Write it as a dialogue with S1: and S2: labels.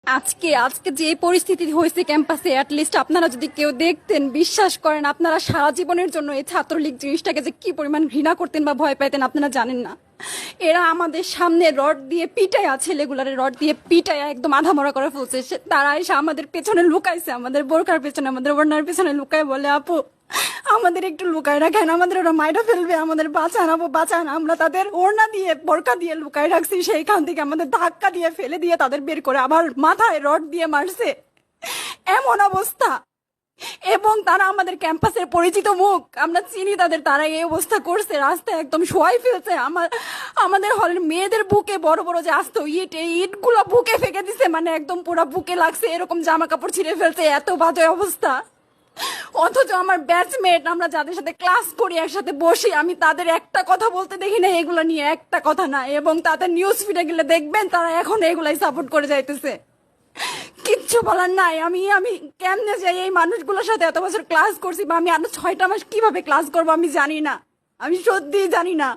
S1: আজকে আজকে যে পরিস্থিতি হয়েছে ক্যাম্পাসে, অ্যাটলিস্ট আপনারা যদি কেউ দেখতেন, বিশ্বাস করেন আপনারা সারা জীবনের জন্য এই ছাত্রলীগ জিনিসটাকে যে কি পরিমাণ ঘৃণা করতেন বা ভয় পাইতেন আপনারা জানেন না। এরা আমাদের সামনে রড দিয়ে পিটায়া, ছেলেগুলারে রড দিয়ে পিটায়া একদম আধা মরা করে ফেলছে। তারা এসে আমাদের পেছনে লুকাইছে, আমাদের বোরকার পেছনে, আমাদের ওড়নার পেছনে লুকায় বলে, আপু আমাদের একটু লুকায় রাখেন, আমাদের ওরা মাইরা ফেলবে, আমাদের বাঁচান আপু বাঁচান। আমরা তাদের ওড়না দিয়ে বোরকা দিয়ে লুকায় রাখছি, সেইখান থেকে আমাদের ধাক্কা দিয়ে ফেলে দিয়ে তাদের বের করে আবার মাথায় রড দিয়ে মারছে। এমন অবস্থা। এবং তারা আমাদের ক্যাম্পাসের পরিচিত মুখ, আমরা চিনি তাদের, তারা এই অবস্থা করছে, রাস্তায় একদম শোয়াই ফেলছে। আমাদের হলের মেয়েদের বুকে বড় বড় যে আসতো ইট, এই ইটগুলো বুকে ফেঁকে দিছে, মানে একদম পুরো বুকে লাগছে, এরকম জামা কাপড় ছিঁড়ে ফেলছে, এত বাজে অবস্থা। অথচ আমার ব্যাচমেট, আমরা যাদের সাথে ক্লাস করি, একসাথে বসি, আমি তাদের একটা কথা বলতে দেখি না এগুলো নিয়ে, একটা কথা না। এবং তাদের নিউজ ফিডে গেলে দেখবেন তারা এখন এগুলাই সাপোর্ট করে যাইতেছে। কিচ্ছু বলার নাই। আমি আমি কেমনে যাই এই মানুষগুলোর সাথে, এত বছর ক্লাস করছি, বা আমি আরো 6টা মাস কিভাবে ক্লাস করবো আমি জানি না, আমি সত্যিই জানি না।